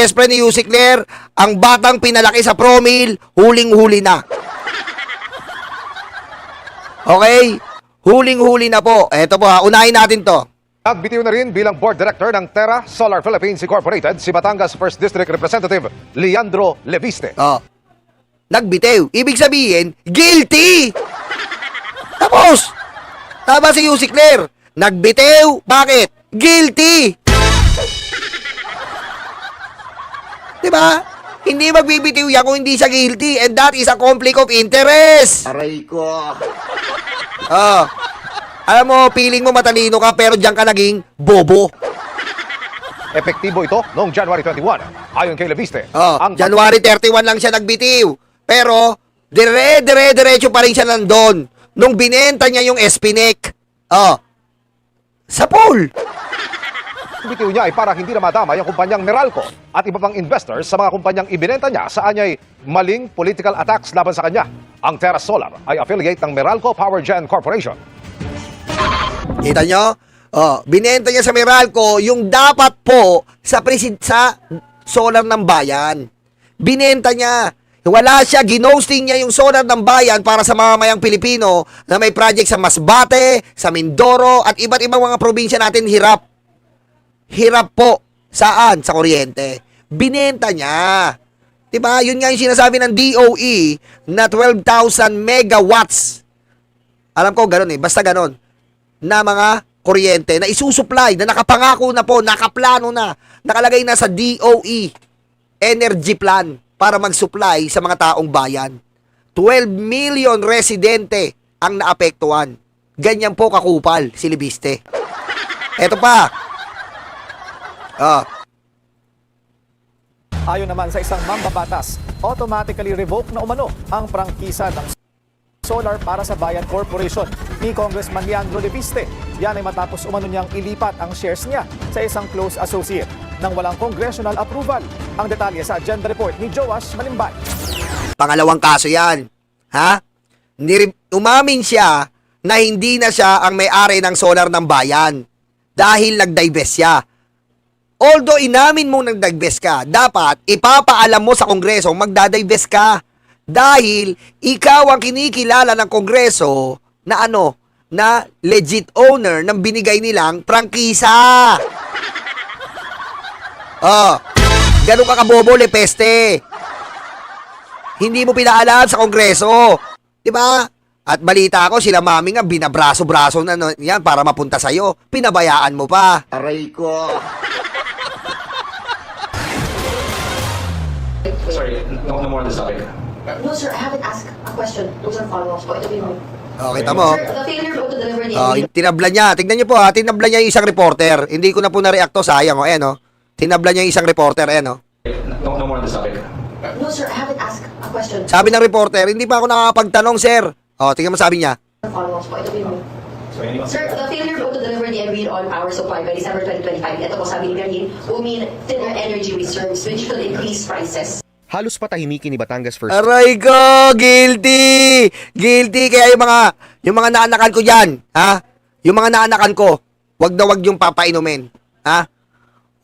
best friend ni Yusik Claire, ang batang pinalaki sa promil, huling-huli na. Okay? Huling-huli na po. Eto po ha, unahin natin to. Nagbitiw na rin bilang board director ng Terra Solar Philippines Incorporated si Batangas 1st District Representative Leandro Leviste. Oh. Nagbitew. Ibig sabihin, guilty! Tapos, tama si Yusik Claire. Nagbitew. Bakit? Guilty! Diba? Hindi magbibitiw yan kung hindi siya guilty, and that is a conflict of interest. Aray ko. Oh. Alam mo, feeling mo matalino ka pero diyan ka naging bobo. Epektibo ito noong January 21. Ayon kay Leviste, Oh, ang January 31 lang siya nagbitiw. Pero, diretso pa rin siya nandun. Nung binenta niya yung Espinek. Oh. Sa pool. bitiw niya ay para hindi na madamay ang kumpanyang Meralco at iba pang investors sa mga kumpanyang ibinenta niya sa anyay maling political attacks laban sa kanya. Ang Terra Solar ay affiliate ng Meralco Power Gen Corporation. Kita nyo? Oh, binenta niya sa Meralco yung dapat po sa solar ng bayan. Binenta niya. Wala siya, ginosting niya yung solar ng bayan para sa mamamayang Pilipino na may project sa Masbate, sa Mindoro, at iba't ibang mga probinsya natin hirap. Hirap po. Saan? Sa kuryente. Binenta niya. Diba? Yun nga yung sinasabi ng DOE na 12,000 megawatts. Alam ko, ganun eh. Basta ganun. Na mga kuryente na isusupply, na nakapangako na po, nakaplano na, nakalagay na sa DOE energy plan para mag-supply sa mga taong bayan. 12 million residente ang naapektuhan. Ganyan po kakupal si Leviste. Eto pa. Ayon naman sa isang mambabatas, automatically revoke na umano ang prangkisa ng solar para sa Bayan Corporation ni Congressman Leandro Leviste. Yan ay matapos umano niyang ilipat ang shares niya sa isang close associate nang walang congressional approval. Ang detalye sa agenda report ni Joash Malimbay. Pangalawang kaso yan. Ha? Umamin siya na hindi na siya ang may-ari ng solar ng bayan dahil nag-divest siya. Although inamin mong nag-divest ka, dapat ipapaalam mo sa Kongreso magda-divest ka. Dahil ikaw ang kinikilala ng Kongreso na na legit owner ng binigay nilang prangkisa. Ganun ka kabobo, Lepeste. Hindi mo pinaalam sa Kongreso. Diba? At balita ko, sila mami nga, binabraso-braso na yan para mapunta sa'yo. Pinabayaan mo pa. Aray ko. Sorry, no more on this topic. No, sir, I haven't asked a question. Those are follow-ups po. Ito yung... Kita mo. Sir, the failure po to deliver the... Tinabla niya. Tignan niyo po ha. Tinabla niya yung isang reporter. Hindi ko na po na-react to. Sayang o. Tinabla niya yung isang reporter. No more on this topic. No, sir, I haven't asked a question. Sabi ng reporter, hindi pa ako nakakapagtanong, sir. Tingnan mo sabi niya. Follow-ups po. Ito yung... Sir, the failure po to deliver the agreed-on power supply by December 2025. Ito po sabi ni Marin, will mean thinner energy reserves which could increase prices. Halos patahimikin ni Batangas First. Aray ko, guilty! Guilty kaya yung mga naanakan ko diyan, ha? Yung mga naanakan ko, wag na wag yung papainumin, ha?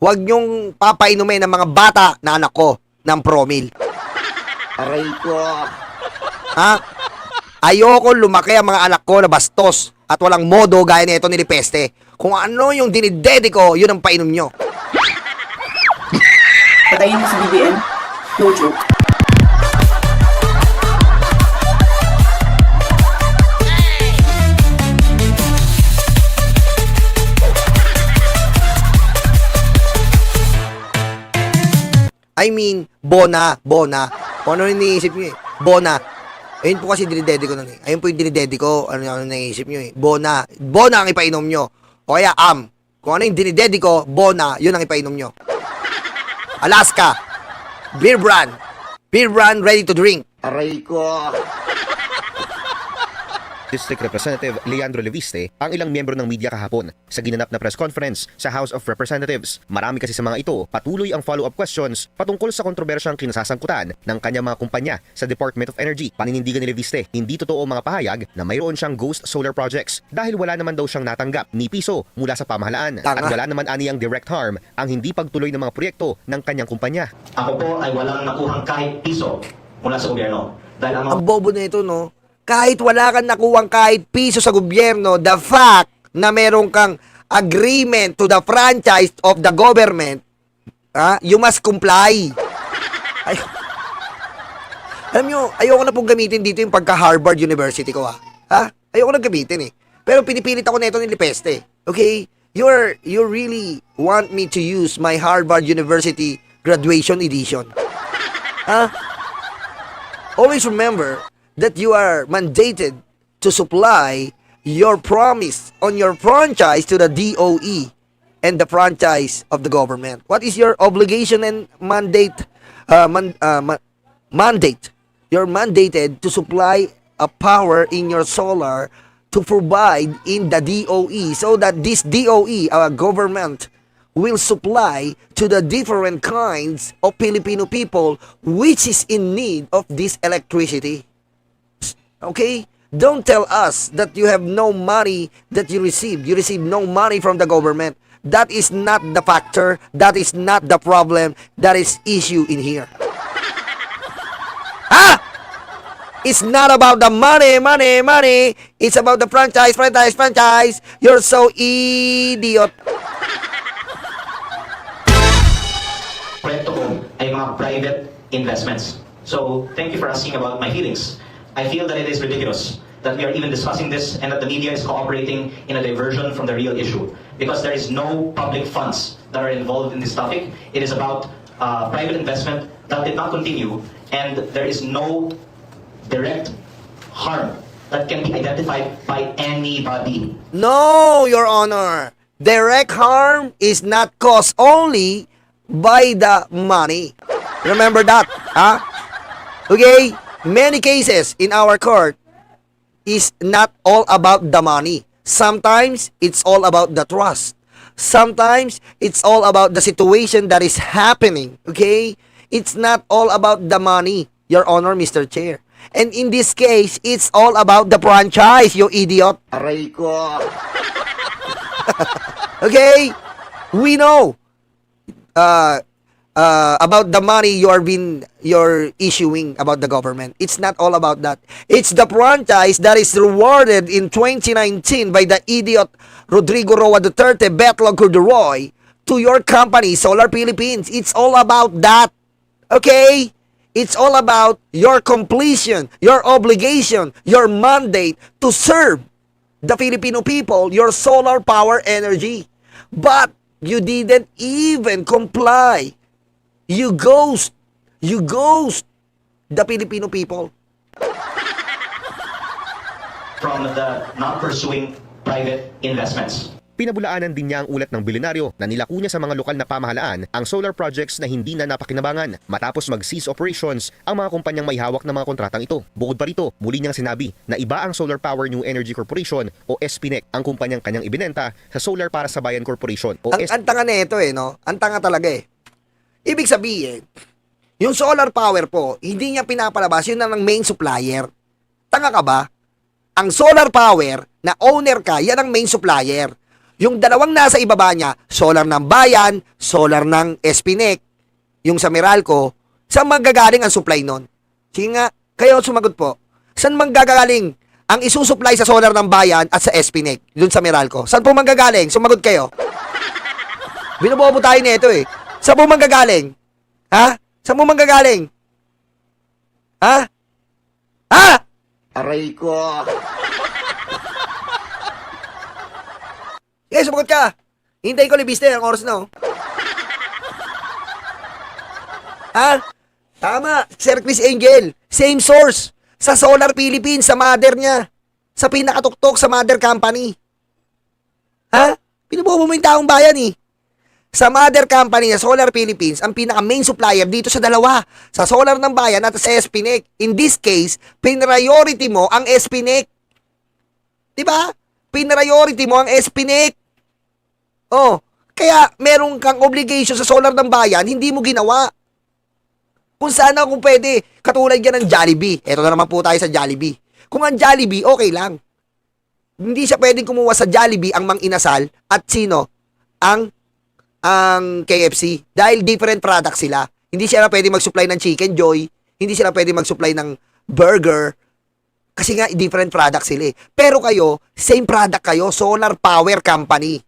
Wag yung papainumin ng mga bata na anak ko ng promil. Aray ko. Ha? Ayoko lumaki ang mga anak ko na bastos at walang modo gaya nito ni Lipeste. Kung ano yung dinidedi ko, yun ang painom nyo. Patayin mo si BBM. No joke. I mean, Bona. Kung ano iniisip nyo eh. Bona. Ayun po kasi dinidedi ko nun eh. Ayun po yung dinidedi ko. Ano naisip nyo eh. Bona ang ipainom nyo. O kaya Kung ano yung dinidedi ko, Bona, yun ang ipainom nyo. Alaska. Beer brand ready to drink. Aray ko. District Representative Leandro Leviste ang ilang miyembro ng media kahapon sa ginanap na press conference sa House of Representatives. Marami kasi sa mga ito patuloy ang follow-up questions patungkol sa kontrobersyang kinasasangkutan ng kanyang mga kumpanya sa Department of Energy. Paninindigan ni Leviste, hindi totoo ang mga pahayag na mayroon siyang ghost solar projects dahil wala naman daw siyang natanggap ni piso mula sa pamahalaan at wala naman aniyang direct harm ang hindi pagtuloy ng mga proyekto ng kanyang kumpanya. Ako po ay walang nakuhang kahit piso mula sa gobyerno. Dahil ang mga Ang bobo na ito, no? Kahit wala kang nakuwang kahit piso sa gobyerno, the fact na meron kang agreement to the franchise of the government, you must comply. Ay, alam nyo, ayoko na pong gamitin dito yung pagka-Harvard University ko, ha? Ayoko na gamitin, eh. Pero pinipilit ako nito ni Lipeste. Okay? You really want me to use my Harvard University graduation edition. Ha? Always remember that you are mandated to supply your promise on your franchise to the DOE and the franchise of the government. What is your obligation and mandate? Mandate. You're mandated to supply a power in your solar to provide in the DOE so that this DOE, our government, will supply to the different kinds of Filipino people which is in need of this electricity. Okay? Don't tell us that you have no money that you receive. You receive no money from the government. That is not the factor. That is not the problem. That is issue in here. Ha? It's not about the money. It's about the franchise. You're so idiot. proyekto ko ay mga private investments. So, thank you for asking about my feelings. I feel that it is ridiculous that we are even discussing this and that the media is cooperating in a diversion from the real issue. Because there is no public funds that are involved in this topic. It is about private investment that did not continue, and there is no direct harm that can be identified by anybody. No, Your Honor. Direct harm is not caused only by the money. Remember that, huh? Okay? Many cases in our court is not all about the money. Sometimes it's all about the trust. Sometimes it's all about the situation that is happening. Okay? It's not all about the money, Your Honor, Mr. Chair. And in this case, it's all about the franchise, you idiot. Aray ko. Okay? We know about the money you're issuing about the government. It's not all about that. It's the franchise that is rewarded in 2019 by the idiot Rodrigo Roa Duterte, Betlog Corduroy, to your company, Solar Philippines. It's all about that. Okay? It's all about your completion, your obligation, your mandate to serve the Filipino people, your solar power energy. But you didn't even comply. You ghost the Filipino people. From the not pursuing private investments. Pinabulaanan din niya ang ulat ng bilyonaryo na nilako niya sa mga lokal na pamahalaan ang solar projects na hindi na napakinabangan matapos mag-cease operations ang mga kumpanyang may hawak ng mga kontratang ito. Bukod pa rito, muli niyang sinabi na iba ang Solar Power New Energy Corporation o SPNEC ang kumpanyang kanyang ibinenta sa Solar para sa Bayan Corporation o Ang tanga na ito no? Ang tanga talaga eh. Ibig sabihin, yung solar power po, hindi niya pinapalabas, yun na ng main supplier. Tanga ka ba? Ang solar power na owner ka, yan ang main supplier. Yung dalawang nasa ibaba niya, solar ng bayan, solar ng SPNEC, yung sa Meralco, saan manggagaling ang supply nun? Sige nga, kayo sumagot po. Saan manggagaling ang isusupply sa solar ng bayan at sa SPNEC, dun sa Meralco? Saan po manggagaling? Sumagot kayo. Binubobo tayo nito eh. Saan po manggagaling? Ha? Saan po manggagaling? Ha? Ha? Aray ko. Eh, sumagot ka. Hintay ko libiste ang oras na, oh. Ha? Tama. Sir Chris Angel. Same source. Sa Solar Philippines, sa mother niya. Sa pinakatuktok sa mother company. Ha? Pinubobo mo yung taong bayan, eh. Sa mother company na Solar Philippines, ang pinaka-main supplier dito sa dalawa. Sa Solar ng Bayan at sa SPNEC. In this case, priority mo ang SPNEC. Di ba? Priority mo ang SPNIC. Oh, kaya meron kang obligation sa solar ng bayan, hindi mo ginawa. Kung sana kung pwede, katulad yan ng Jollibee. Eto na naman po tayo sa Jollibee. Kung ang Jollibee, okay lang. Hindi siya pwedeng kumuha sa Jollibee ang Mang Inasal at sino? Ang KFC. Dahil different products sila. Hindi sila pwede mag-supply ng Chicken Joy. Hindi sila pwede mag-supply ng burger. Kasi nga, different products sila eh. Pero kayo, same product kayo, Solar Power Company.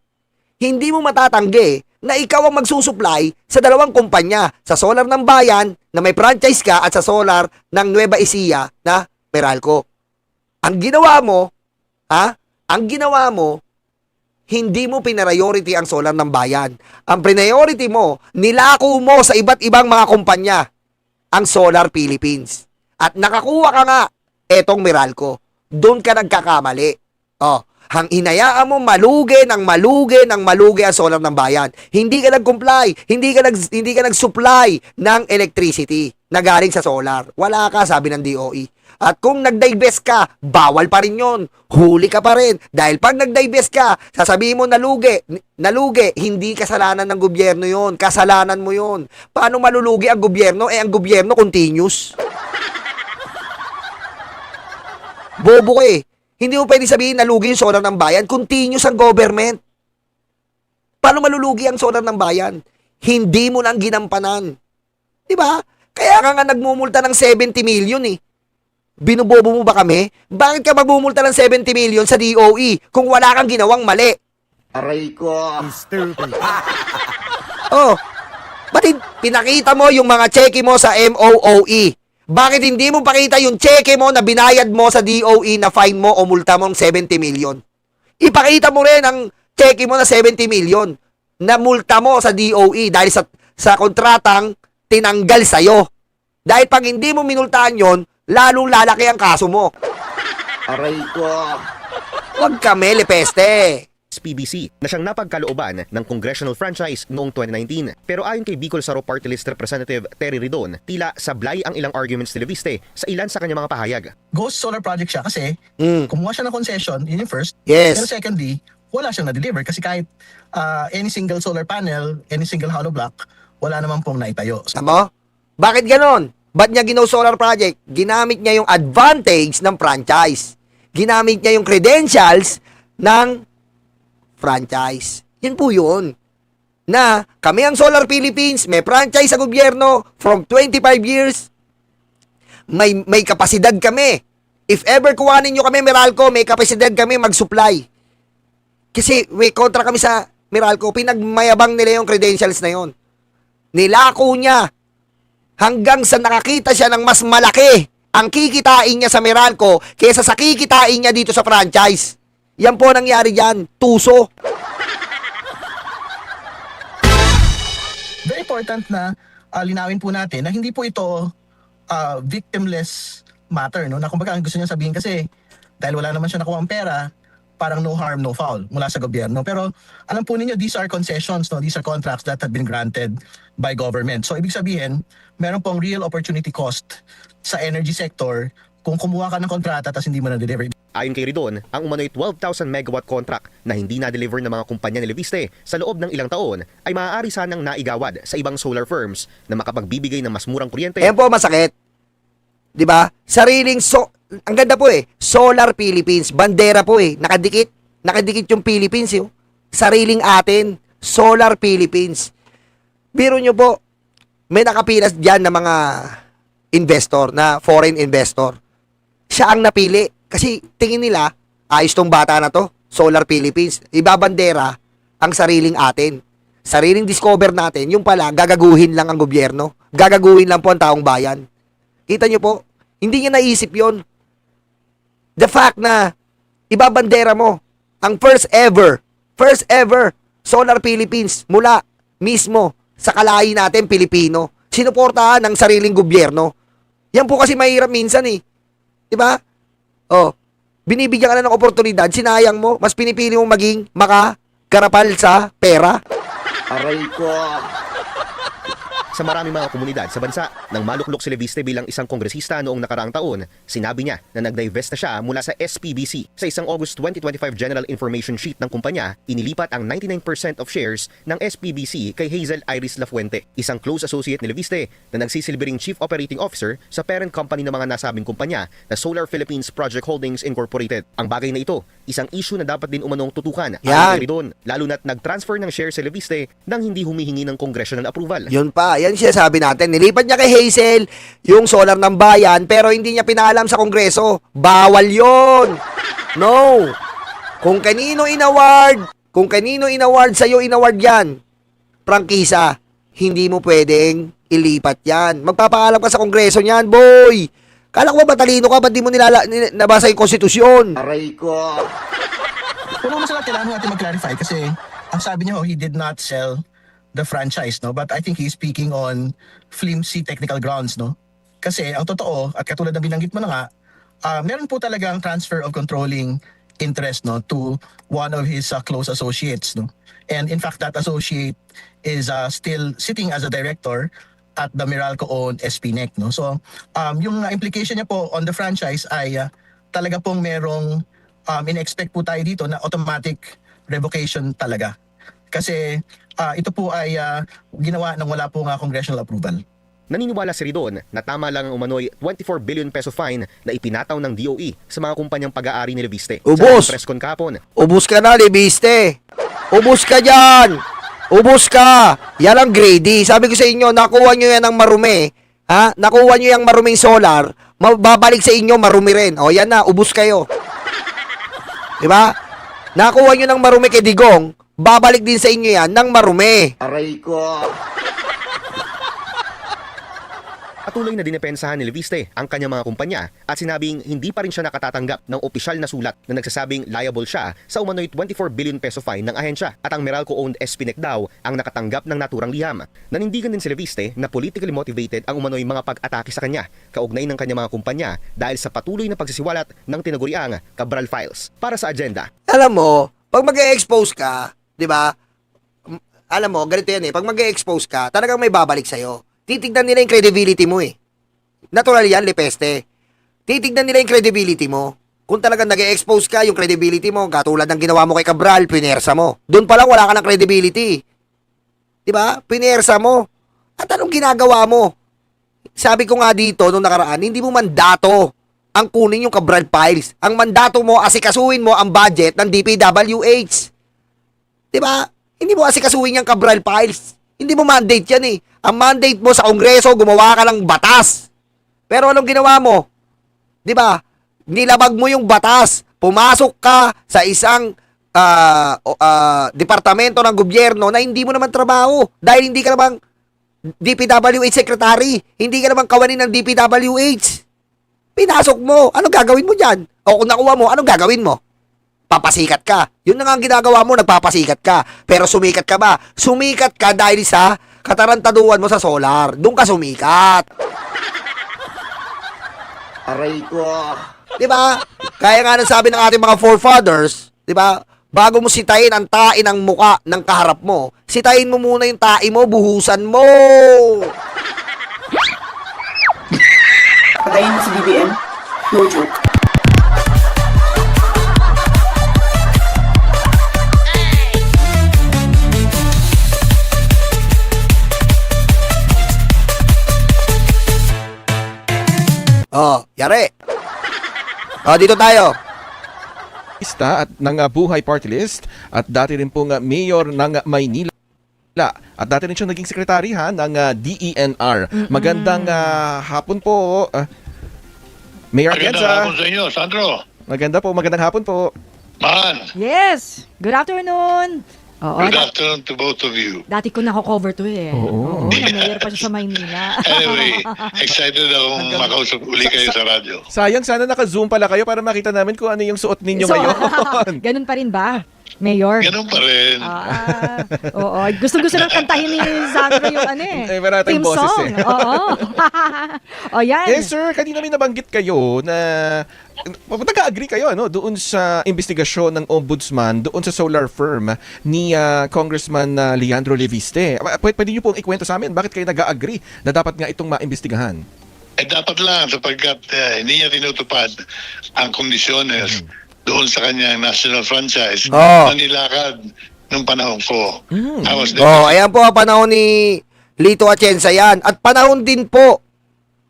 Hindi mo matatanggi na ikaw ang magsusupply sa dalawang kumpanya, sa solar ng bayan na may franchise ka at sa solar ng Nueva Ecija na Meralco. Ang ginawa mo, hindi mo priority ang solar ng bayan. Ang priority mo, nilako mo sa iba't ibang mga kumpanya ang Solar Philippines. At nakakuha ka nga etong Meralco. Doon ka nagkakamali. Oh, hinayaan mo malugi ang solar ng bayan. Hindi ka nag-comply, hindi ka nag-supply ng electricity na galing sa solar. Wala ka, sabi ng DOE. At kung nag-divest ka, bawal pa rin yun. Huli ka pa rin. Dahil pag nag-divest ka, sasabihin mo nalugi, hindi kasalanan ng gobyerno yun. Kasalanan mo yun. Paano malulugi ang gobyerno? Ang gobyerno continuous. Bobo ko eh. Hindi mo pwede sabihin nalugi yung solar ng bayan. Continuous ang government. Paano malulugi ang solar ng bayan? Hindi mo lang ginampanan. Diba? Kaya ka nga nagmumulta ng 70 million eh. Binubobo mo ba kami? Bakit ka magbumulta ng 70 million sa DOE kung wala kang ginawang mali? Aray ko. Oh, ba't pinakita mo yung mga cheque mo sa MOOE? Bakit hindi mo pakita yung cheque mo na binayad mo sa DOE na fine mo o multa mo ng 70 million? Ipakita mo rin ang cheque mo na 70 million na multa mo sa DOE dahil sa kontratang tinanggal sa'yo. Dahil pag hindi mo minultahan yon, lalong lalaki ang kaso mo. Aray ko. Huwag ka peste. PBC na siyang napagkalooban ng congressional franchise noong 2019. Pero ayon kay Bicol Saro Party List Representative Terry Ridon, tila sablay ang ilang arguments ni Leviste sa ilan sa kanyang mga pahayag. Ghost solar project siya kasi kumuha siya ng concession, yun yung first. Yes. Pero secondly, wala siyang na-deliver kasi kahit any single solar panel, any single hollow block, wala naman pong naitayo. Tama? Bakit ganon? Ba't niya ginaw solar project? Ginamit niya yung advantage ng franchise. Ginamit niya yung credentials ng franchise. Yan po yun. Na kami ang Solar Philippines, may franchise sa gobyerno from 25 years. May kapasidad kami. If ever kuhanin nyo kami, Meralco, may kapasidad kami mag-supply. Kasi may kontra kami sa Meralco, pinagmayabang nila yung credentials na yon. Nilako niya hanggang sa nakakita siya ng mas malaki ang kikitain niya sa Meralco kaysa sa kikitain niya dito sa franchise. Yan po nangyari dyan. Tuso. Very important na linawin po natin na hindi po ito victimless matter, no? Na kumbaga ang gusto niya sabihin kasi dahil wala naman siya nakuha ang pera, parang no harm, no foul mula sa gobyerno. Pero alam po ninyo, these are concessions, no? These are contracts that have been granted by government. So ibig sabihin, meron pong real opportunity cost sa energy sector kung kumuha ka ng kontrata tapos hindi mo na-deliver. Ayon kay Ridon, ang umano'y 12,000 megawatt contract na hindi na-deliver ng mga kumpanya ni Leviste sa loob ng ilang taon ay maaari sanang naigawad sa ibang solar firms na makapagbibigay ng mas murang kuryente. Ayan po masakit. 'Di ba? Ang ganda po eh. Solar Philippines, bandera po eh. Nakadikit yung Philippines eh. Sariling atin, Solar Philippines. Biro nyo po, may nakapilas diyan na mga investor, na foreign investor. Siya ang napili. Kasi tingin nila, ayos tong bata na to, Solar Philippines. Ibabandera ang sariling atin. Sariling discover natin, yung pala, gagaguhin lang ang gobyerno. Gagaguhin lang po ang taong bayan. Kita nyo po, hindi niya naisip yon. The fact na ibabandera mo ang first ever Solar Philippines mula mismo sa kalahi natin, Pilipino. Sinuportahan ng sariling gobyerno. Yan po kasi mahirap minsan eh. Diba? Oh, binibigyan ka na ng oportunidad, sinayang mo, mas pinipili mo maging makakarapal sa pera. Aray ko. sa maraming mga komunidad sa bansa. Nang maluklok si Leviste bilang isang kongresista noong nakaraang taon, sinabi niya na nag-divest na siya mula sa SPBC. Sa isang August 2025 General Information Sheet ng kumpanya, inilipat ang 99% of shares ng SPBC kay Hazel Iris Lafuente, isang close associate ni Leviste na nagsisilbi ring Chief Operating Officer sa parent company ng mga nasabing kumpanya na Solar Philippines Project Holdings Incorporated. Ang bagay na ito, isang issue na dapat din umanong tutukan Yan. doon, lalo na't nag-transfer ng shares si Leviste nang hindi humihingi ng congressional approval. Yun pa, yan siya sabi natin. Nilipat niya kay Hazel yung solar ng bayan pero hindi niya pinaalam sa Kongreso. Bawal yon. No. Kung kanino inaward sa'yo inaward yan, prangkisa, hindi mo pwedeng ilipat yan. Magpapaalam ka sa Kongreso niyan, boy. Kala ko ba matalino ka? Ba't di mo nabasa yung konstitusyon? Aray ko. Pero masarap kailangan natin mag-clarify kasi ang sabi niya, he did not sell the franchise, no? But I think he's speaking on flimsy technical grounds, no? Kasi ang totoo, at katulad ng binanggit mo na nga, meron po talagang transfer of controlling interest, no, to one of his close associates, no? And in fact, that associate is still sitting as a director at the Meralco-owned SPNEC, no? So, yung implication niya po on the franchise ay talaga pong merong in-expect po tayo dito na automatic revocation talaga. Kasi ito po ay ginawa nang wala po nga congressional approval. Naniniwala si Ridon na tama lang ang umano'y 24 billion peso fine na ipinataw ng DOE sa mga kumpanyang pag-aari ni Leviste. Ubos! Sa press con kahapon. Ubus ka na, Leviste. Ubus ka dyan. Ubus ka. Yan ang greedy. Sabi ko sa inyo, nakuha nyo yan ng marumi. Ha? Nakuha nyo yung maruming solar, babalik sa inyo marumi rin. O yan na, ubus kayo. Diba? Nakuha nyo ng marumi kay Digong, babalik din sa inyo yan ng marumi. Aray ko. Patuloy na dinepensahan ni Leviste ang kanyang mga kumpanya at sinabing hindi pa rin siya nakatatanggap ng opisyal na sulat na nagsasabing liable siya sa umano'y 24 billion peso fine ng ahensya at ang Meralco-owned SPNEC daw ang nakatanggap ng naturang liham. Nanindigan din si Leviste na politically motivated ang umano'y mga pag-atake sa kanya kaugnay ng kanyang mga kumpanya dahil sa patuloy na pagsisiwalat ng tinaguriang Cabral Files. Para sa agenda. Alam mo, pag mag-e-expose ka, di ba? Alam mo, ganito yan eh. Pag mag-e-expose ka, talagang may babalik sa'yo. Titignan nila yung credibility mo eh. Natural yan, Lepeste. Titignan nila yung credibility mo. Kung talagang nag-e-expose ka, yung credibility mo, katulad ng ginawa mo kay Cabral, pinersa mo. Doon pa lang wala ka ng credibility. Diba? Pinersa mo. At anong ginagawa mo? Sabi ko nga dito, nung nakaraan, hindi mo mandato ang kunin yung Cabral Files. Ang mandato mo, asikasuhin mo ang budget ng DPWH. Diba? Hindi mo asikasuhin yung Cabral Files. Hindi mo mandate yan eh. Ang mandate mo sa Kongreso, gumawa ka ng batas. Pero anong ginawa mo? Di ba? Nilabag mo yung batas. Pumasok ka sa isang departamento ng gobyerno na hindi mo naman trabaho. Dahil hindi ka naman DPWH secretary. Hindi ka naman kawani ng DPWH. Pinasok mo. Anong gagawin mo dyan? O kung nakuha mo, anong gagawin mo? Papasikat ka. Yun na nga ang ginagawa mo, nagpapasikat ka. Pero sumikat ka ba? Sumikat ka dahil sa katarantaduhan mo sa solar. Doon ka sumikat. Aray ko. Diba? Kaya nga nang sabi ng ating mga forefathers, diba? Bago mo sitayin ang tain ng muka ng kaharap mo, sitayin mo muna yung tae mo, buhusan mo. Patayin mo si BBM. No joke. Oh, yari. Oh, dito tayo. At ng Buhay Party List at dati rin pong mayor ng Maynila at dati rin siya naging sekretary ng DENR. Magandang hapon po, Mayor Atienza. Magandang hapon sa inyo, Sandro. Magandang hapon po. Man, Yes! Good afternoon! Oo, good afternoon to both of you. dati ko nako-cover to eh. Oo, na-mayor pa siya sa Maynila. Anyway, excited akong makausap uli kayo sa radyo. Sayang, sana naka-zoom pala kayo para makita namin kung ano yung suot ninyo So, ngayon. ganun pa rin ba? Mayor. Ganun pa rin. Oo. Gusto-gusto nang kantahin ni Sandro yung ano Eh, wala tayong theme boses song. eh. Oo. O yan. Yes, sir. Kanina may nabanggit kayo na nagka-agree kayo doon sa investigasyon ng ombudsman doon sa solar firm ni Congressman Leandro Leviste. Pwede niyo pong ikwento sa amin bakit kayo nag-agree na dapat nga itong maimbestigahan? Dapat lang sapagkat hindi niya tinutupad ang kondisyones doon sa kanyang national franchise na nilakad nung panahon ko. I was there. Ayan po ang panahon ni Lito Atienza yan. At panahon din po,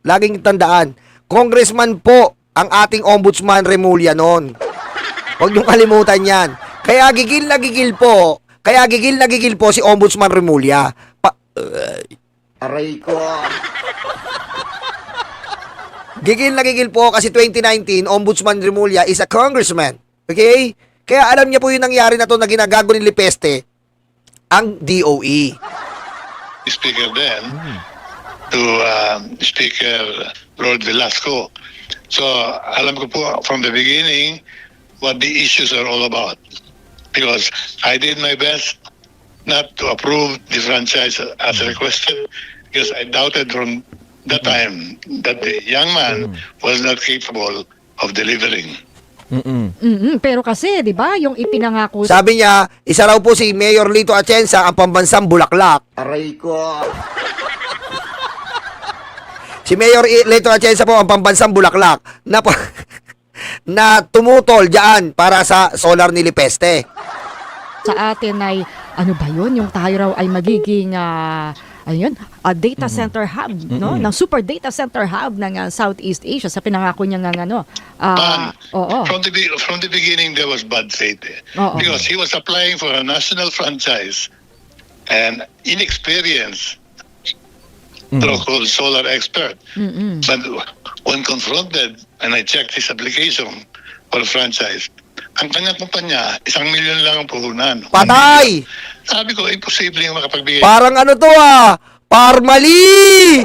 laging tandaan, congressman po ang ating ombudsman Remulla noon. Huwag niyong kalimutan yan. Kaya gigil na gigil po si ombudsman Remulla. Aray ko. Gigil na gigil po kasi 2019, Ombudsman Remulla is a congressman. Okay? Kaya alam niya po yung nangyari na to na ginagago ni Lipeste, ang DOE. Speaker then to Speaker Lord Velasco. So, alam ko po from the beginning what the issues are all about. Because I did my best not to approve the franchise as requested because I doubted from that time that the young man was not capable of delivering. Pero kasi, di ba, yung ipinangako Sabi niya, isa raw po si Mayor Lito Atienza ang pambansang bulaklak. Aray ko. Si Mayor Lito Atienza po ang pambansang bulaklak na, na tumutol dyan para sa solar ni Lipeste. sa atin ay, ano ba yun, yung tayo raw ay magiging, data center hub, no? Ng super data center hub ng Southeast Asia sa pinangako niya ng From the beginning, there was bad faith. Because he was applying for a national franchise and inexperienced local solar expert. But when confronted, and I checked his application for a franchise, ang kanyang kumpanya, 1 milyon lang ang puhunan. Patay! Sabi ko, imposible yung makapagbigay. Parang ano to Parmali!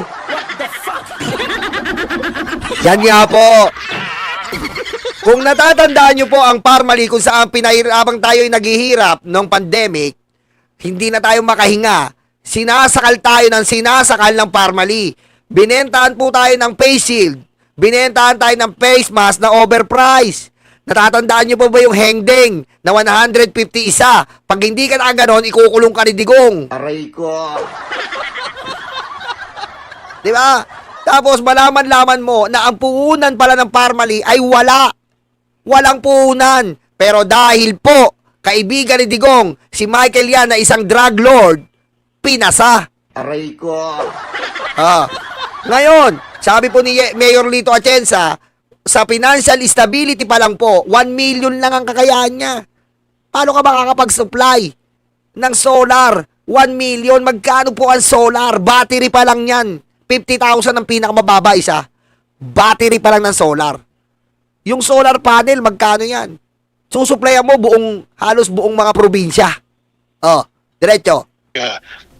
Yan nga po. Kung natatandaan nyo po ang Parmali kung saan pinahirapang tayo'y naghihirap noong pandemic, hindi na tayo makahinga. Sinasakal tayo ng Parmali. Binentahan po tayo ng face shield. Binentahan tayo ng face mask na overpriced. Natatandaan nyo po ba yung hengdeng na 150 isa? Pag hindi ka na ganon, ikukulong ka ni Digong. Aray ko. Di ba? Tapos malaman-laman mo na ang puhunan pala ng Parmali ay wala. Walang puhunan. Pero dahil po, kaibigan ni Digong, si Michael yan na isang drug lord, pinasa. Aray ko. Ngayon, sabi po ni Mayor Lito Atienza, sa financial stability pa lang po, 1 million lang ang kakayahan niya. Paano ka makakapag-supply ng solar? 1 million, magkano po ang solar? Battery pa lang yan. 50,000 ang pinakamababa isa. Battery pa lang ng solar. Yung solar panel, magkano yan? Susuplayan mo halos buong mga probinsya. Diretso.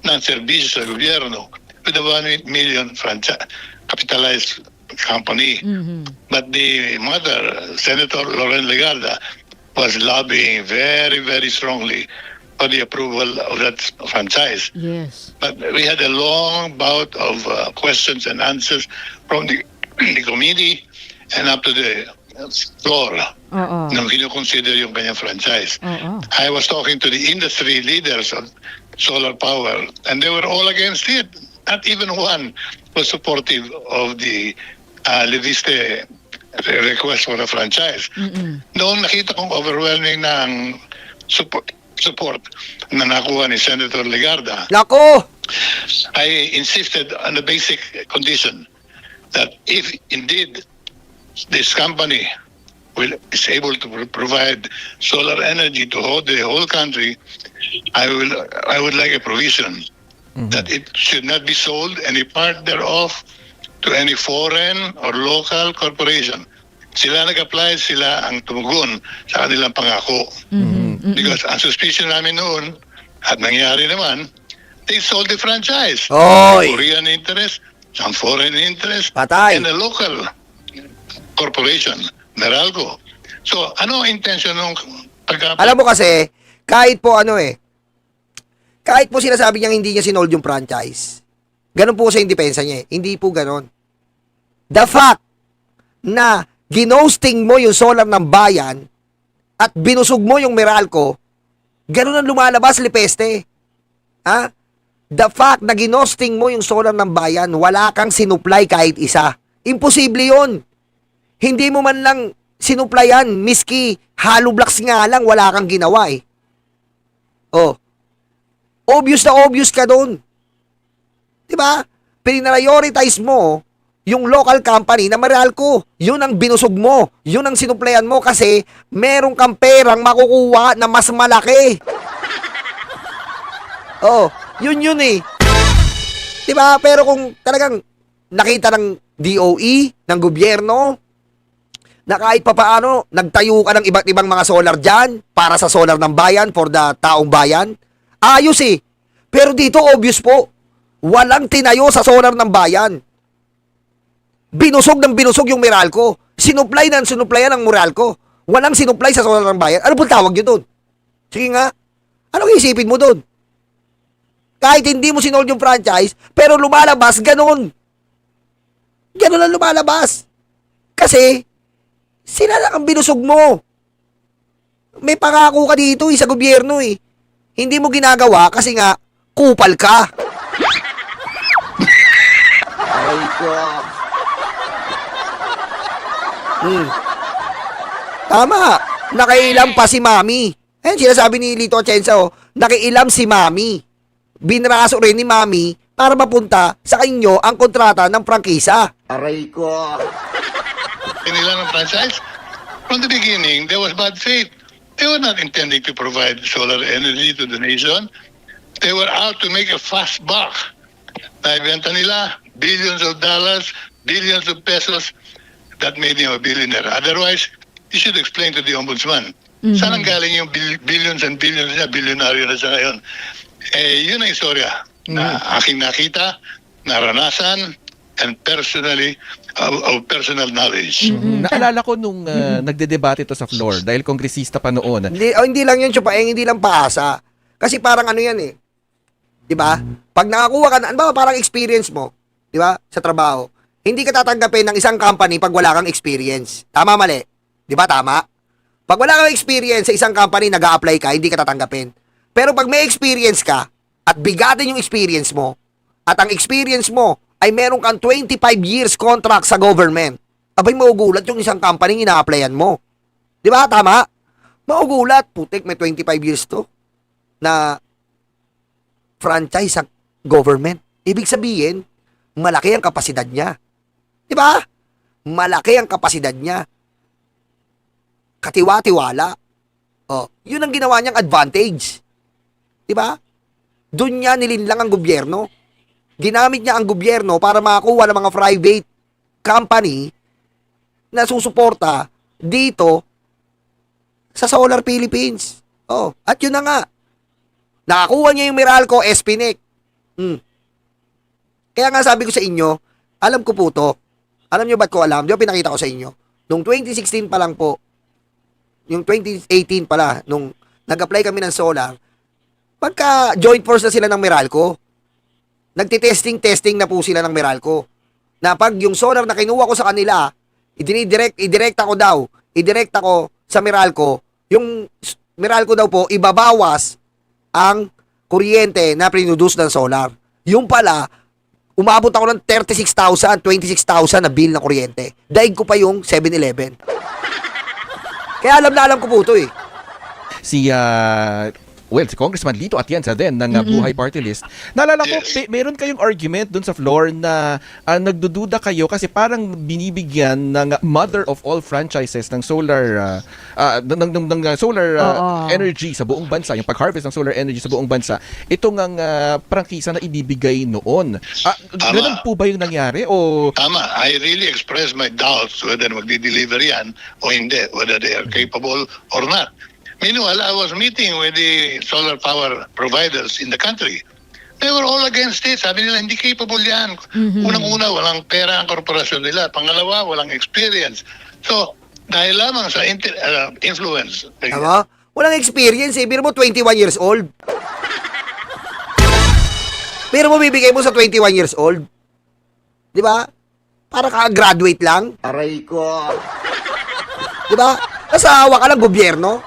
Ng serbisyo sa gobyerno with a 1 million franchise capitalized company. But the mother, Senator Loren Legarda, was lobbying very, very strongly for the approval of that franchise. Yes. But we had a long bout of questions and answers from the committee and up to the floor nung kinoconsider yung kanyang franchise. I was talking to the industry leaders of solar power and they were all against it. Not even one was supportive of the Leviste request for a franchise. Noong nakita kong overwhelming ng support na nakuha ni Senator Legarda, Nako! I insisted on the basic condition that if indeed this company is able to provide solar energy to the whole country, I would like a provision that it should not be sold any part thereof to any foreign or local corporation. Sila nag-apply, sila ang tumugon sa kanilang pangako. Because ang suspicion namin noon, at nangyari naman, they sold the franchise. Oy! Korean interest, some foreign interest, Patay. and a local corporation, Meralco. So, ano ang intention ng Alam mo kasi, kahit po kahit po sinasabi niyang hindi niya sinold yung franchise, ganun po sa yung depensa niya eh. Hindi po ganun. The fact na ginosting mo yung solar ng bayan at binusog mo yung Meralco, ganun ang lumalabas, Lipeste. Ha? The fact na ginosting mo yung solar ng bayan, wala kang sinupply kahit isa. Imposible yun. Hindi mo man lang sinuplayan, miski hollow blocks nga lang, wala kang ginawa eh. Oh. Obvious na obvious ka doon. Diba? Prioritize mo yung local company na Meralco. Yun ang binusog mo. Yun ang sinuplayan mo kasi meron kang perang makukuha na mas malaki. Oh, yun eh. Diba? Pero kung talagang nakita ng DOE, ng gobyerno, na kahit papaano, nagtayo ka ng iba't ibang mga solar dyan para sa solar ng bayan, for the taong bayan, ayos eh. Pero dito, obvious po, walang tinayo sa solar ng bayan. Binusog ng binusog yung Meralco. Sinuplayan ng Meralco. Walang sinuplay sa solar ng bayan. Ano po tawag nyo doon? Sige nga, anong isipin mo doon? Kahit hindi mo sinold yung franchise, pero lumalabas, ganun. Ganun ang lumalabas. Kasi, sila lang ang binusog mo. May pangako ka dito sa gobyerno eh. Hindi mo ginagawa kasi nga, kupal ka. Aray ko. Tama. Nakailam pa si Mami. Ayan, sinasabi ni Lito Atienza, nakailam si Mami. Binraso rin ni Mami para mapunta sa inyo ang kontrata ng prangkisa. Aray ko. Nila ng franchise. From the beginning, there was bad faith. They were not intending to provide solar energy to the nation. They were out to make a fast buck. Naibenta nila billions of dollars, billions of pesos. That made him a billionaire. Otherwise, you should explain to the ombudsman. Saan ang galing yung billions and billions niya? Bilyonaryo na siya ngayon. Yun ang istorya na aking nakita, naranasan, and personally, of personal knowledge. Naalala ko nung nagdedebate ito sa floor dahil kongresista pa noon. Hindi lang yun, Chupaeng, hindi lang paasa. Kasi parang ano yan eh. Diba? Pag nakakuha ka na, ano ba, parang experience mo, diba, sa trabaho, hindi ka tatanggapin ng isang company pag wala kang experience. Tama, mali? Diba, tama? Pag wala kang experience sa isang company, nag-a-apply ka, hindi ka tatanggapin. Pero pag may experience ka, at bigatin yung experience mo, at ang experience mo ay meron kang 25 years contract sa government, abay maugulat yung isang company ina-applyan mo. Di ba? Tama? Maugulat. Putik, may 25 years to na franchise sa government. Ibig sabihin, malaki ang kapasidad niya. Di ba? Malaki ang kapasidad niya. Katiwa-tiwala. Oh, yun ang ginawa niyang advantage. Di ba? Doon niya nilinlang ang gobyerno. Ginamit niya ang gobyerno para makakuha ng mga private company na susuporta dito sa Solar Philippines. Oh, at yun na nga. Nakakuha niya yung Meralco, Espinec. Kaya nga sabi ko sa inyo, alam ko po to. Alam niyo ba't ko alam? Di ba pinakita ko sa inyo? Noong 2016 pa lang po, yung 2018 pala, nung nag-apply kami ng solar, pagka joint force na sila ng Meralco, nagtitesting na po sila ng Meralco. Na pag yung solar na kinuha ko sa kanila, idirect ako sa Meralco, yung Meralco daw po, ibabawas ang kuryente na produce ng solar. Yung pala, umabot ako ng 36,000, 26,000 na bill na kuryente. Daig ko pa yung 7-Eleven. Kaya alam ko po ito eh. Si Congressman Lito Atienza din ng Buhay Party List. Naalala ko, meron kayong argument dun sa floor na nagdududa kayo kasi parang binibigyan ng mother of all franchises ng solar solar energy sa buong bansa, yung pag-harvest ng solar energy sa buong bansa. Itong ang prangkisa na ibibigay noon. Ganun po ba yung nangyari? O Tama. I really expressed my doubts whether magdi-deliver yan o hindi, whether they are capable or not. Meanwhile, I was meeting with the solar power providers in the country. They were all against it. Sabi nila, hindi capable yan. Unang-una, walang pera ang korporasyon nila. Pangalawa, walang experience. So, dahil lamang sa influence. Tama? Walang experience eh. Pero mo 21 years old. Pero mo bibigay mo sa 21 years old. Di ba? Para ka-graduate lang. Aray ko. Di ba? Nasawa ka lang gobyerno.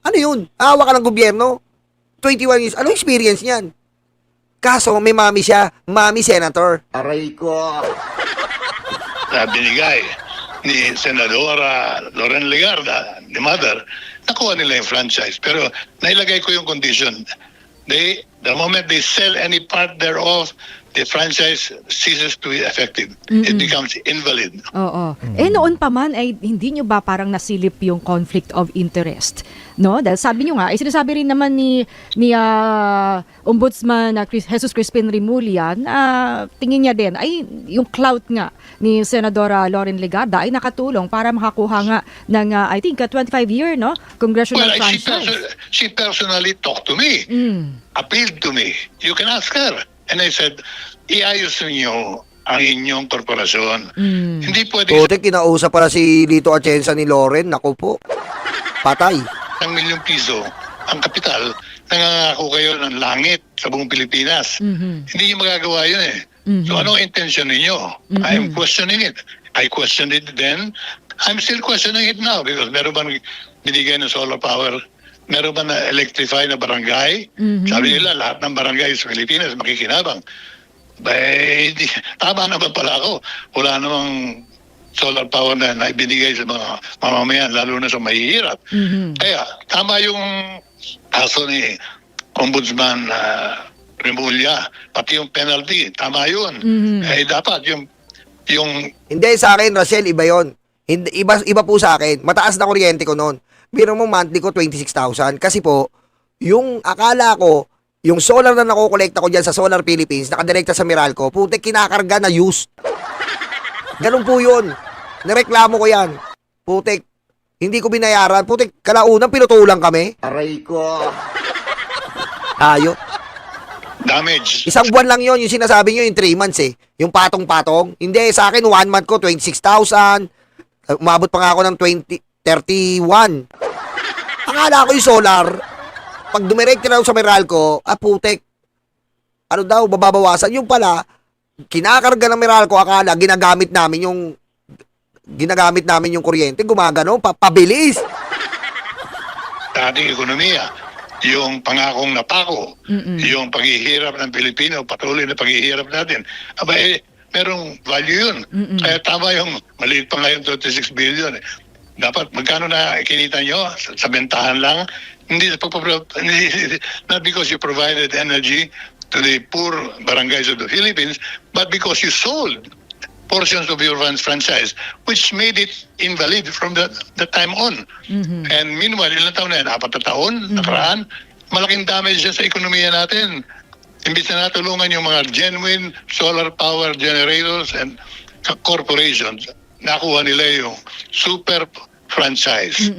Ano yun? Awa ka lang gobyerno. 21 years. Anong experience niyan? Kaso may mami siya. Mami senator. Aray ko. Na binigay ni Senadora Loren Legarda, ni Mother, nakuha nila yung franchise. Pero nailagay ko yung condition. The moment they sell any part thereof, the franchise ceases to be effective. It becomes invalid. Oo. Noon pa man ay hindi nyo ba parang nasilip yung conflict of interest? No? Dahil sabi nyo nga, sinasabi rin naman ni Ombudsman Jesus Crispin Remulla na tingin niya din ay yung clout nga ni Senadora Loren Legarda ay nakatulong para makakuha nga ng I think 25-year no congressional Well, franchise. she personally talked to me, appealed to me. You can ask her. And I said, iayos niyo ang inyong korporasyon. Hindi pwede Putik, kinausap pala si Lito Atienza ni Loren. Naku po. Patay. ng ₱1,000,000 ang kapital, nangangako kayo ng langit sa buong Pilipinas. Hindi niyo magagawa yun eh. So anong intention ninyo? I am questioning it. I questioned it then. I'm still questioning it now because meron bang binigay ng solar power? Meron ba na electrify na barangay? Sabi nila, lahat ng barangay sa Pilipinas makikinabang. Hindi. Tama naman pala ako. Wala namang solar power na ibinigay sa mga mamamayan, lalo na sa mahihirap. Kaya, tama yung kaso ni Ombudsman Remulla, pati yung penalty, tama yun. Dapat yung Hindi, sa akin, Rachel, iba yon. Iba po sa akin. Mataas na kuryente ko noon. Biro mo monthly ko 26,000. Kasi po, yung akala ko, yung solar na nakukolekta ko dyan sa Solar Philippines, nakadirekta sa Meralco, putik, kinakarga na used. Ganun po yun. Nareklamo ko yan. Putik, hindi ko binayaran. Putik, kalaunang pinutulang kami. Aray ko. Tayo. damage. Isang buwan lang yon yung sinasabi nyo, yung 3 months eh. Yung patong-patong. Hindi, sa akin, 1 month ko, 26,000. Umabot pa nga ako ng 31. Akala ko yung solar, pag dumirekta na sa Meralco, putek, ano daw, bababawasan. Yung pala, kinakarga ng Meralco, akala, ginagamit namin yung kuryente, gumagano, pabilis. Sa ating ekonomiya, yung pangakong napako, yung paghihirap ng Pilipino, patuloy na paghihirap natin, merong value yun. Kaya tama yung, maliit pa nga yung 36 billion. Dapat, magkano na kinita nyo? Sa bentahan lang? Hindi, not because you provided energy to the poor barangays of the Philippines, but because you sold portions of your franchise, which made it invalid from the time on. And meanwhile, ilang taon na yan? 4 na taon, nakaraan, malaking damage yan sa ekonomiya natin. Imbis na natulungan yung mga genuine solar power generators and corporations, nakuha nila yung super franchise,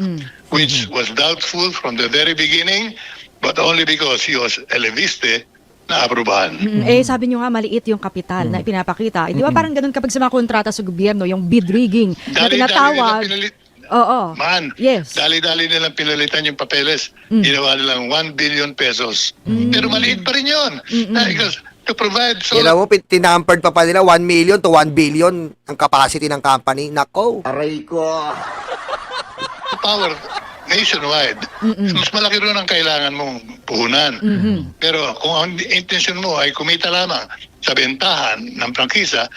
which was doubtful from the very beginning, but only because he was eleviste, na-aprobahan. Sabi nyo nga, maliit yung kapital na ipinapakita. Di ba parang ganun kapag sa mga kontrata sa gobyerno, yung bid rigging na tinatawag. Oo. Yes. Dali-dali nilang pinalitan yung papeles. Ginawa nilang 1 billion pesos. Pero maliit pa rin yun. Because to provide solar... Kailan mo, tinampered pa nila 1 million to 1 billion ang capacity ng company. Nako. Aray ko. power nationwide, mas malaki rin ang kailangan mong puhunan. Pero kung ang intention mo ay kumita lamang sa bentahan ng prangkisa,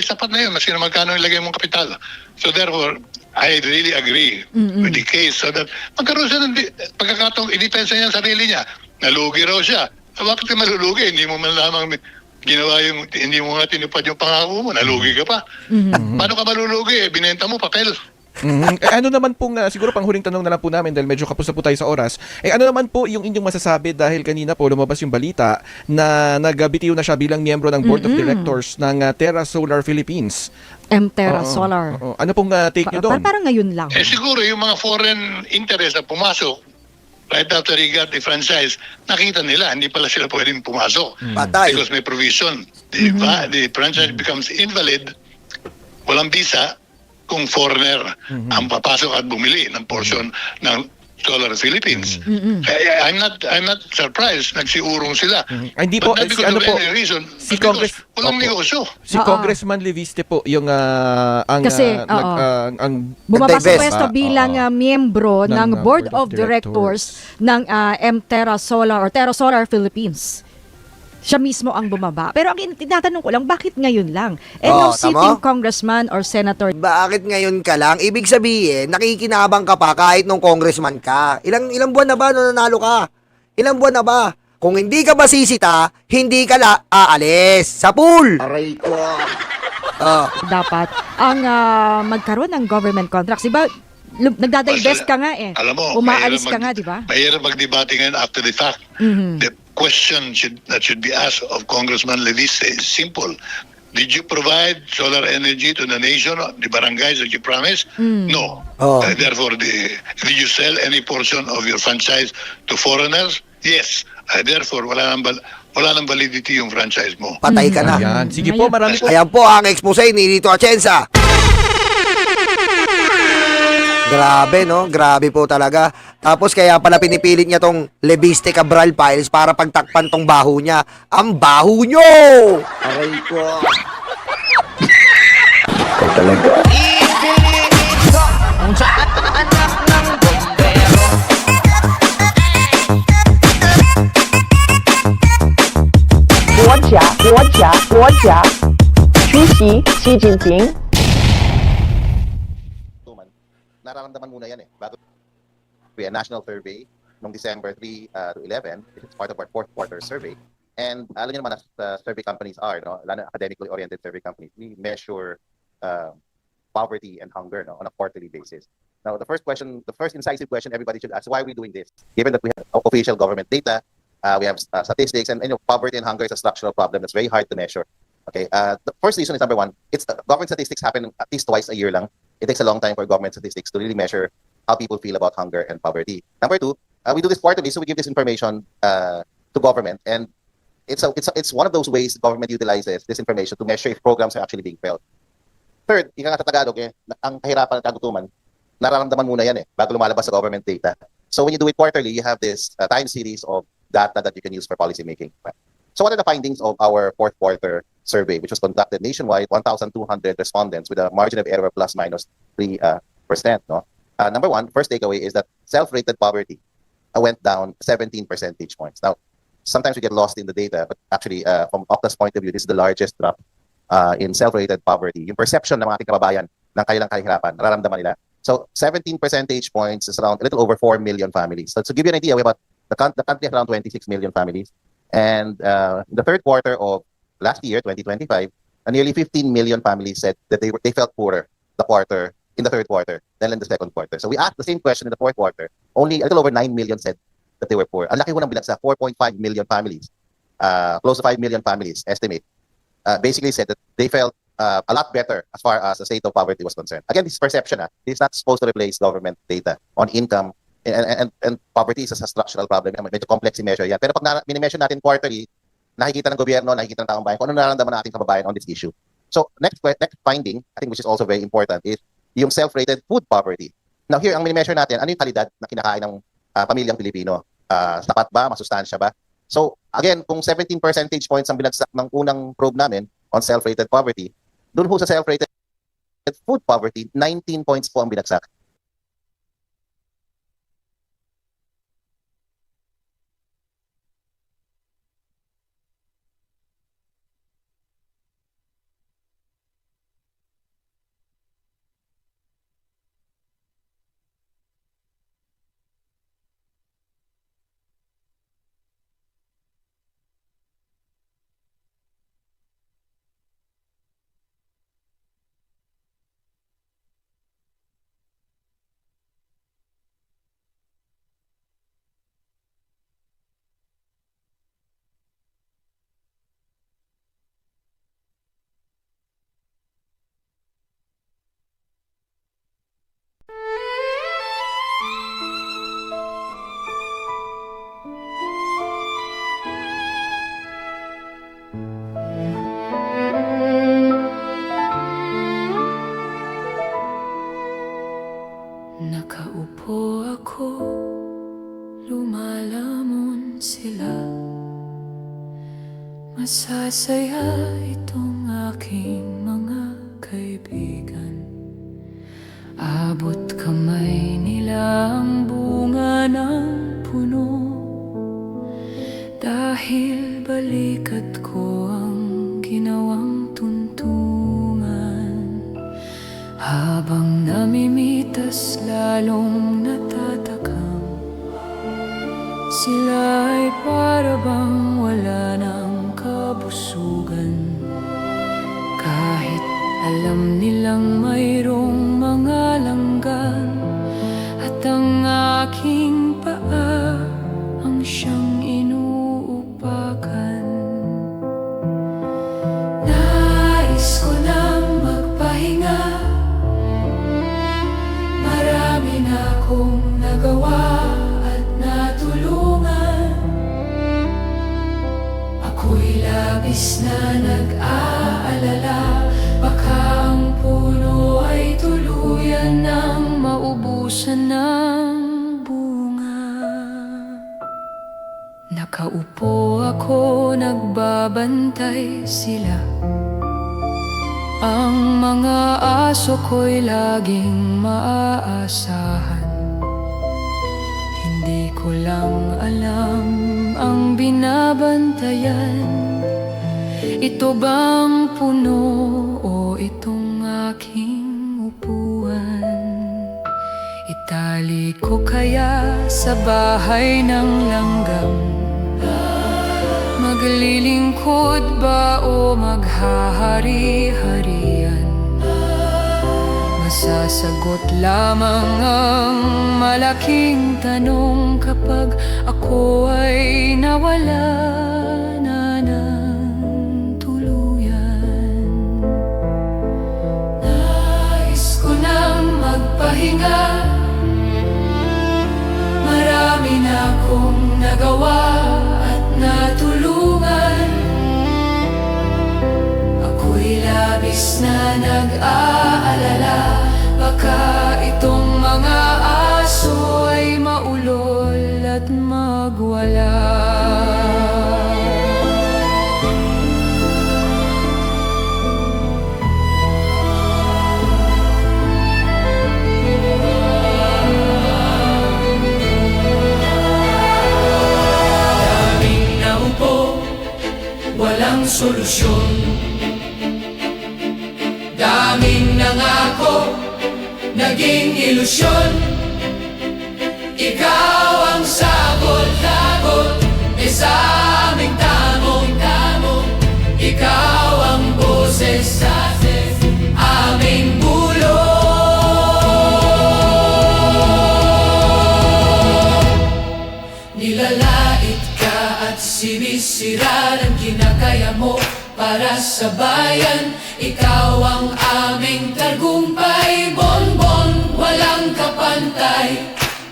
sapat na yun, maski na magkano ilagay mong kapital. So therefore, I really agree with the case so that magkaroon siya ng pagkakataong i-depensa niya ang sarili niya. Nalugi raw siya. Bakit ka malulugi? Hindi mo man lamang ginawa yung, hindi mo nga tinupad yung pangako mo, nalugi ka pa. Paano ka malulugi? Binenta mo papel. Ano naman pong, siguro panghuling tanong na lang po namin dahil medyo kapos na po tayo sa oras. Ano naman po yung inyong masasabi dahil kanina po lumabas yung balita na nagbitiw na siya bilang miyembro ng Board of Directors ng Terra Solar Philippines. Terra Solar. Ano pong take nyo doon? Parang ngayon lang. Siguro yung mga foreign interest na pumasok right after he got the franchise, nakita nila, hindi pala sila pwedeng pumasok. Patay. Because may provision. The franchise becomes invalid, walang visa, kung foreigner ang papasok at bumili ng portion ng Solar Philippines. I'm not surprised. Nagsiurong sila. Hindi po, But not si because ano of po, any reason, si but because Congress, walang Opo. negosyo. Si Oo. Congressman Leviste po yung ang Kasi, ang Bumaba sa Nag-divest. pwesto bilang miyembro ng Board of Directors ng Terra Solar or Terra Solar Philippines. Siya mismo ang bumaba. Pero ang tinatanong ko lang, bakit ngayon lang? No sitting tama. congressman or senator. Bakit ngayon ka lang? Ibig sabihin, nakikinabang ka pa kahit nung congressman ka. Ilang buwan na ba nung nanalo ka? Ilang buwan na ba? Kung hindi ka basisita, hindi ka aalis sa pool. Aray ko. Dapat ang magkaroon ng government contracts. Diba? Nagdadivest ka nga eh. Alam mo, Umaalis ka nga, di ba? Mahirap magdebate ngayon after the fact. The question that should be asked of Congressman Leviste is simple. Did you provide solar energy to the nation, the barangays that you promised? No. Therefore, did you sell any portion of your franchise to foreigners? Yes. Therefore, wala nang validity yung franchise mo. Patay ka na. Ayan. Sige po, marami po. Ayan po ang expose ni Lito Atienza. Grabe, no? Grabe po talaga. Tapos kaya pala pinipilit niya tong Leviste Cabral Files para pagtakpan tong baho niya. Ang baho nyo! Aray ko. Nararamdaman muna yan eh. Bago a national survey noong December 3 to 11, it's part of our fourth quarter survey. And alam niyo naman as survey companies are, no, lalo na academically oriented survey companies, we measure poverty and hunger, no, on a quarterly basis. Now, the first incisive question everybody should ask, why are we doing this? Given that we have official government data, we have statistics, and poverty and hunger is a structural problem that's very hard to measure. Okay, the first reason is number one, it's government statistics happen at least twice a year lang. It takes a long time for government statistics to really measure how people feel about hunger and poverty. Number two, we do this quarterly, so we give this information to government, and it's one of those ways the government utilizes this information to measure if programs are actually being felt. Third, ika nga sa Tagalog, ang kahirapan ng kagutuman, nararamdaman muna yan bago lumalabas sa government data. So when you do it quarterly, you have this time series of data that you can use for policy making. So what are the findings of our fourth quarter survey, which was conducted nationwide, 1,200 respondents with a margin of error plus minus 3%. No? Number one, first takeaway is that self-rated poverty went down 17 percentage points. Now, sometimes we get lost in the data, but actually, from Octa's point of view, this is the largest drop in self-rated poverty. Yung perception ng mga ating kababayan ng kanilang kahirapan, nararamdaman nila. So, 17 percentage points is around a little over 4 million families. So, to give you an idea, we have the country has around 26 million families. And in the third quarter of last year, 2025, nearly 15 million families said that they felt poorer in the third quarter than in the second quarter. So we asked the same question in the fourth quarter. Only a little over 9 million said that they were poor. Ang laki ho ng bilang sa 4.5 million families, close to 5 million families, estimate, basically said that they felt a lot better as far as the state of poverty was concerned. Again, this is perception. This is not supposed to replace government data on income. And poverty is a structural problem. Medyo complex i-measure yan. Pero pag mini-measure natin quarterly, nakikita ng gobyerno, nakikita ng taong bayan kung ano nararamdaman ng ating kababayan on this issue. So, next finding, I think which is also very important, is yung self-rated food poverty. Now here, ang mini-measure natin, ano yung kalidad na kinakain ng pamilyang Pilipino? Sapat ba? Masustansya ba? So, again, kung 17 percentage points ang binagsak ng unang probe namin on self-rated poverty, dun ho sa self-rated food poverty, 19 points po ang binagsak. Nakaupo ako Masasaya itong aking mga kaibigan. Abot kamay nila ang bunga ng puno, dahil balikat ko ang ginawang tuntungan. Habang namimitas lalong natatakam, sila ay para bang wala ng kabusugan. Kahit alam nilang mayroong mga langgan, at ang aking paa ang siyang inuupakan. Nais ko nang magpahinga, marami na akong nagawa at natulungan. Ako'y labis na nag-aalala, baka ang puno ay tuluyan ng maubusan ng bunga. Nakaupo ako, nagbabantay sila. Ang mga aso ko'y laging maaasahan. Hindi ko lang alam ang binabantayan. Ito bang puno o itong aking upuan? Itali ko kaya sa bahay ng langgam? Maglilingkod ba o maghahari-harian? Masasagot lamang ang malaking tanong kapag ako ay nawala na ng tuluyan. Nais ko nang magpahinga, marami na akong nagawa at natulungan. Ako'y labis na nag-aalala, baka itong mga aso ay maulol at magwala. Daming naupo, walang solusyon. Daming nangako, naging ilusyon. Ikaw ang sagot-sagot sa aming tamong-tamong. Ikaw ang boses sa aming bulong. Nilalait ka at sinisira ng ginagaya mo para sa bayan. Ikaw ang aming tagumpay, bonbon, walang kapantay.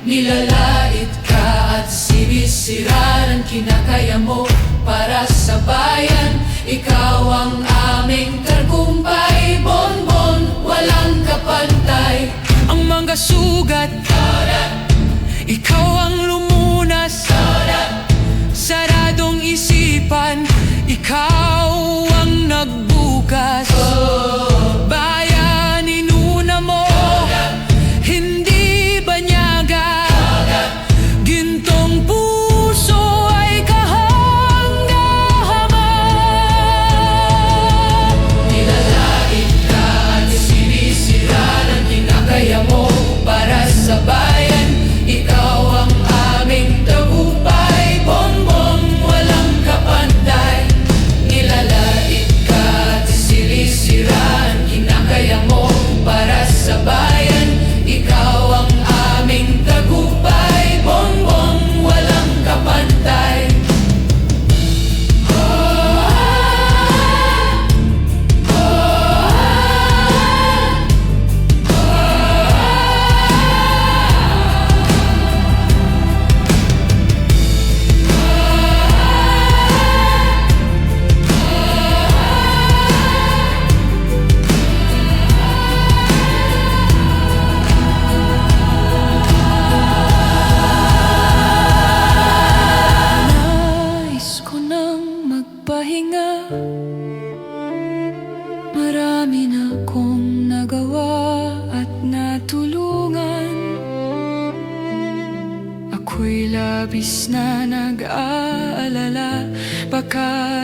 Nilalait ka at sinisira ng kinakaya mo para sa bayan. Ikaw ang aming tagumpay, bonbon, walang kapantay. Ang mga sugat, ikaw ang lumunas. Saradong isipan, ikaw ang nagbukas. Bayan, inuna mo, hindi banyaga. Gintong puso ay kahanga-hanga. labis na nag-aalala. Baka